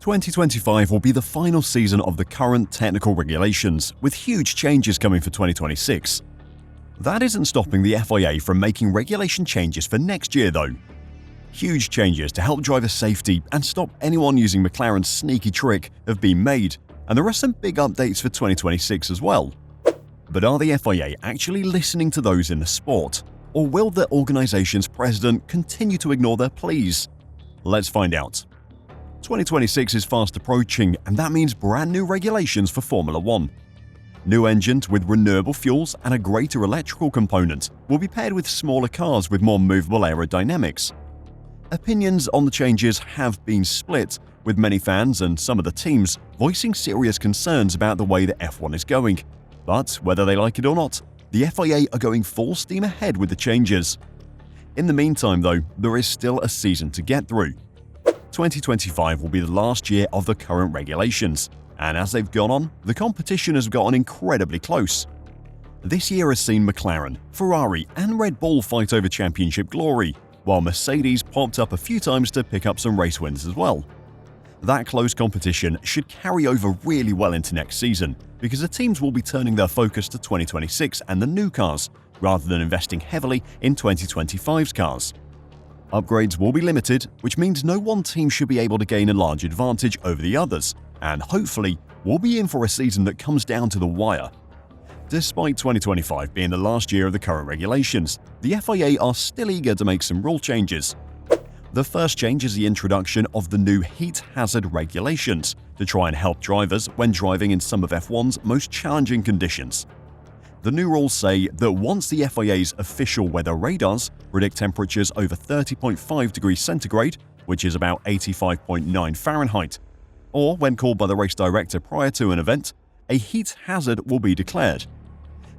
2025 will be the final season of the current technical regulations, with huge changes coming for 2026. That isn't stopping the FIA from making regulation changes for next year though. Huge changes to help driver safety and stop anyone using McLaren's sneaky trick have been made, and there are some big updates for 2026 as well. But are the FIA actually listening to those in the sport? Or will the organization's president continue to ignore their pleas? Let's find out. 2026 is fast approaching, and that means brand new regulations for Formula One. New engines with renewable fuels and a greater electrical component will be paired with smaller cars with more movable aerodynamics. Opinions on the changes have been split, with many fans and some of the teams voicing serious concerns about the way the F1 is going. But whether they like it or not, the FIA are going full steam ahead with the changes. In the meantime though, there is still a season to get through. 2025 will be the last year of the current regulations, and as they've gone on, the competition has gotten incredibly close. This year has seen McLaren, Ferrari and Red Bull fight over championship glory, while Mercedes popped up a few times to pick up some race wins as well. That close competition should carry over really well into next season, because the teams will be turning their focus to 2026 and the new cars, rather than investing heavily in 2025's cars. Upgrades will be limited, which means no one team should be able to gain a large advantage over the others, and hopefully, we'll be in for a season that comes down to the wire. Despite 2025 being the last year of the current regulations, the FIA are still eager to make some rule changes. The first change is the introduction of the new heat hazard regulations to try and help drivers when driving in some of F1's most challenging conditions. The new rules say that once the FIA's official weather radars predict temperatures over 30.5 degrees centigrade, which is about 85.9 Fahrenheit, or when called by the race director prior to an event, a heat hazard will be declared.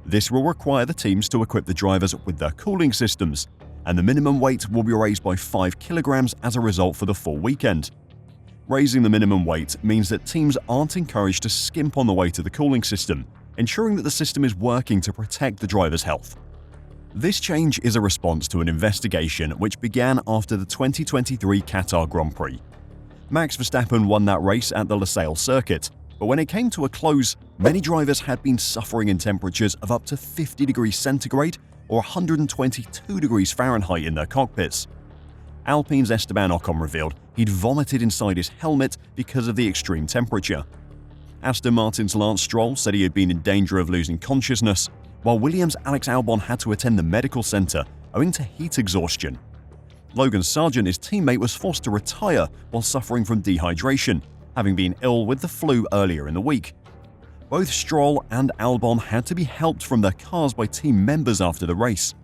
This will require the teams to equip the drivers with their cooling systems, and the minimum weight will be raised by 5 kilograms as a result for the full weekend. Raising the minimum weight means that teams aren't encouraged to skimp on the weight of the cooling system, ensuring that the system is working to protect the driver's health. This change is a response to an investigation which began after the 2023 Qatar Grand Prix. Max Verstappen won that race at the Losail circuit, but when it came to a close, many drivers had been suffering in temperatures of up to 50 degrees centigrade or 122 degrees Fahrenheit in their cockpits. Alpine's Esteban Ocon revealed he'd vomited inside his helmet because of the extreme temperature. Aston Martin's Lance Stroll said he had been in danger of losing consciousness, while Williams' Alex Albon had to attend the medical center owing to heat exhaustion. Logan Sargent, his teammate, was forced to retire while suffering from dehydration, having been ill with the flu earlier in the week. Both Stroll and Albon had to be helped from their cars by team members after the race.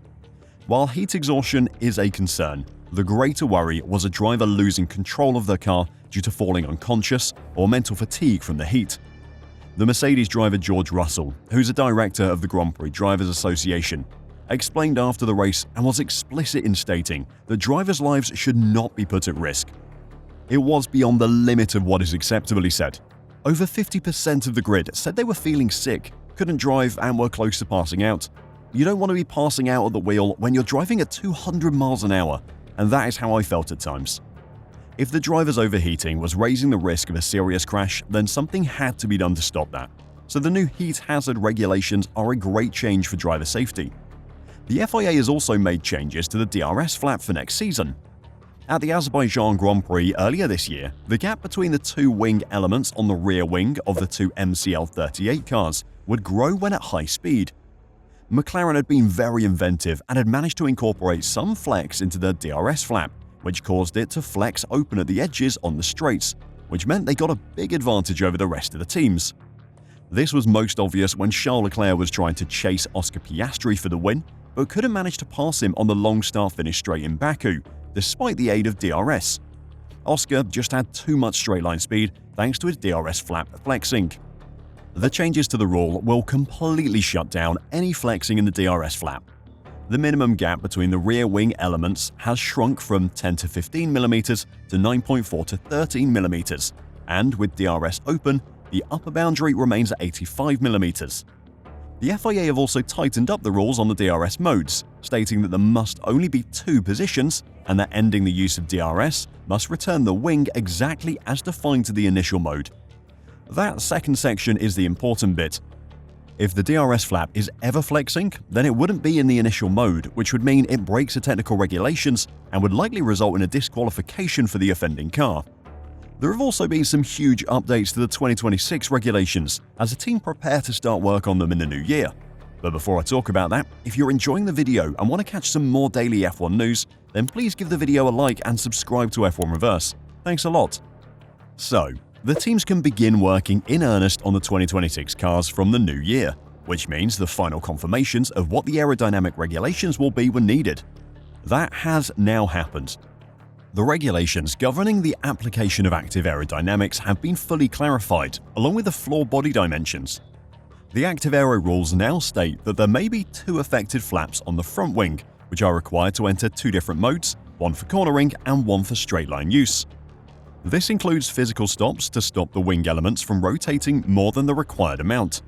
While heat exhaustion is a concern, the greater worry was a driver losing control of their car due to falling unconscious or mental fatigue from the heat. The Mercedes driver George Russell, who's a director of the Grand Prix Drivers Association, explained after the race and was explicit in stating that drivers' lives should not be put at risk. It was beyond the limit of what is acceptable, he said. Over 50% of the grid said they were feeling sick, couldn't drive and were close to passing out. You don't want to be passing out at the wheel when you're driving at 200 miles an hour, and that is how I felt at times. If the driver's overheating was raising the risk of a serious crash, then something had to be done to stop that. So the new heat hazard regulations are a great change for driver safety. The FIA has also made changes to the DRS flap for next season. At the Azerbaijan Grand Prix earlier this year, the gap between the two wing elements on the rear wing of the two MCL38 cars would grow when at high speed. McLaren had been very inventive and had managed to incorporate some flex into their DRS flap, which caused it to flex open at the edges on the straights, which meant they got a big advantage over the rest of the teams. This was most obvious when Charles Leclerc was trying to chase Oscar Piastri for the win, but couldn't manage to pass him on the long start-finish straight in Baku, despite the aid of DRS. Oscar just had too much straight-line speed thanks to his DRS flap flexing. The changes to the rule will completely shut down any flexing in the DRS flap. The minimum gap between the rear wing elements has shrunk from 10 to 15 mm to 9.4 to 13 mm, and with DRS open, the upper boundary remains at 85 mm. The FIA have also tightened up the rules on the DRS modes, stating that there must only be 2 positions and that ending the use of DRS must return the wing exactly as defined to the initial mode. That second section is the important bit. If the DRS flap is ever flexing, then it wouldn't be in the initial mode, which would mean it breaks the technical regulations and would likely result in a disqualification for the offending car. There have also been some huge updates to the 2026 regulations as the team prepare to start work on them in the new year. But before I talk about that, if you're enjoying the video and want to catch some more daily F1 news, then please give the video a like and subscribe to F1 Reverse. Thanks a lot. So, the teams can begin working in earnest on the 2026 cars from the new year, which means the final confirmations of what the aerodynamic regulations will be were needed. That has now happened. The regulations governing the application of active aerodynamics have been fully clarified, along with the floor body dimensions. The active aero rules now state that there may be 2 affected flaps on the front wing, which are required to enter 2 different modes, one for cornering and one for straight line use. This includes physical stops to stop the wing elements from rotating more than the required amount.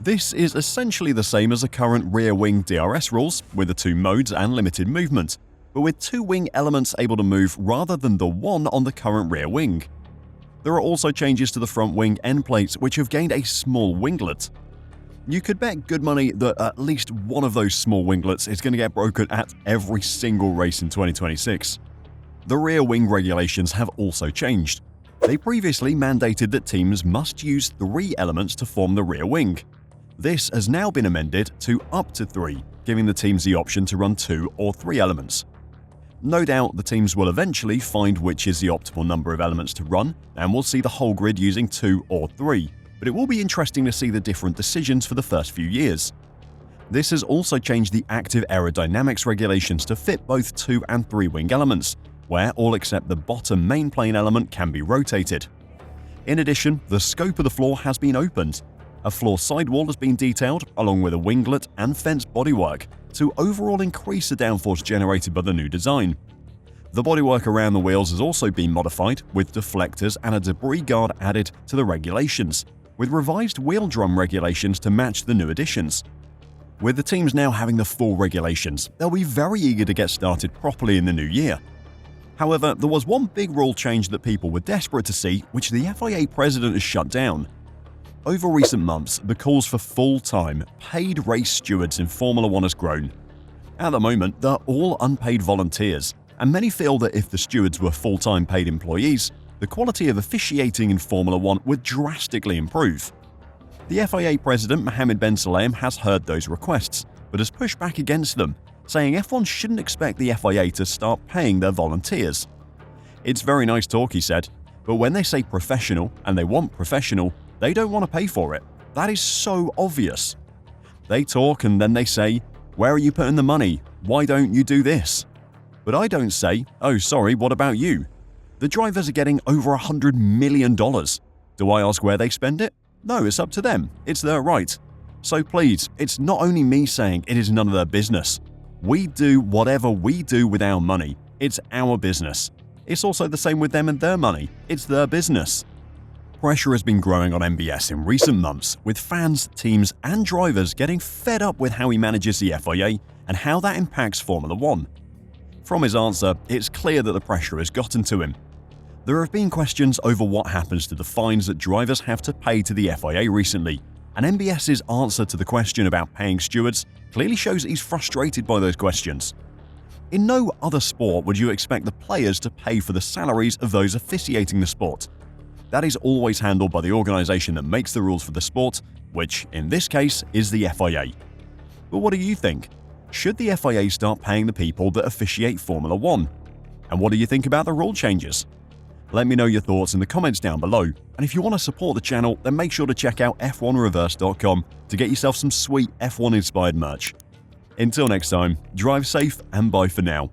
This is essentially the same as the current rear wing DRS rules, with the 2 modes and limited movement, but with 2 wing elements able to move rather than the one on the current rear wing. There are also changes to the front wing end plates, which have gained a small winglet. You could bet good money that at least one of those small winglets is going to get broken at every single race in 2026. The rear wing regulations have also changed. They previously mandated that teams must use 3 elements to form the rear wing. This has now been amended to up to 3, giving the teams the option to run 2 or 3 elements. No doubt the teams will eventually find which is the optimal number of elements to run, and we'll see the whole grid using 2 or 3, but it will be interesting to see the different decisions for the first few years. This has also changed the active aerodynamics regulations to fit both 2 and 3 wing elements, where all except the bottom main plane element can be rotated. In addition, the scope of the floor has been opened. A floor sidewall has been detailed, along with a winglet and fence bodywork, to overall increase the downforce generated by the new design. The bodywork around the wheels has also been modified, with deflectors and a debris guard added to the regulations, with revised wheel drum regulations to match the new additions. With the teams now having the full regulations, they'll be very eager to get started properly in the new year. However, there was one big rule change that people were desperate to see, which the FIA president has shut down. Over recent months, the calls for full-time, paid race stewards in Formula 1 has grown. At the moment, they're all unpaid volunteers, and many feel that if the stewards were full-time paid employees, the quality of officiating in Formula 1 would drastically improve. The FIA president Mohammed Ben Sulayem has heard those requests, but has pushed back against them, saying F1 shouldn't expect the FIA to start paying their volunteers. It's very nice talk, he said, but when they say professional and they want professional, they don't want to pay for it. That is so obvious. They talk and then they say, "Where are you putting the money? Why don't you do this?" But I don't say, "Oh, sorry, what about you?" The drivers are getting over $100 million. Do I ask where they spend it? No, it's up to them. It's their right. So please, it's not only me saying it is none of their business. We do whatever we do with our money. It's our business. It's also the same with them and their money. It's their business. Pressure has been growing on MBS in recent months, with fans, teams and drivers getting fed up with how he manages the FIA and how that impacts Formula 1. From his answer, it's clear that the pressure has gotten to him. There have been questions over what happens to the fines that drivers have to pay to the FIA recently, and MBS's answer to the question about paying stewards clearly shows he's frustrated by those questions. In no other sport would you expect the players to pay for the salaries of those officiating the sport. That is always handled by the organisation that makes the rules for the sport, which, in this case, is the FIA. But what do you think? Should the FIA start paying the people that officiate Formula 1? And what do you think about the rule changes? Let me know your thoughts in the comments down below, and if you want to support the channel, then make sure to check out f1reverse.com to get yourself some sweet F1 inspired merch. Until next time, drive safe and bye for now.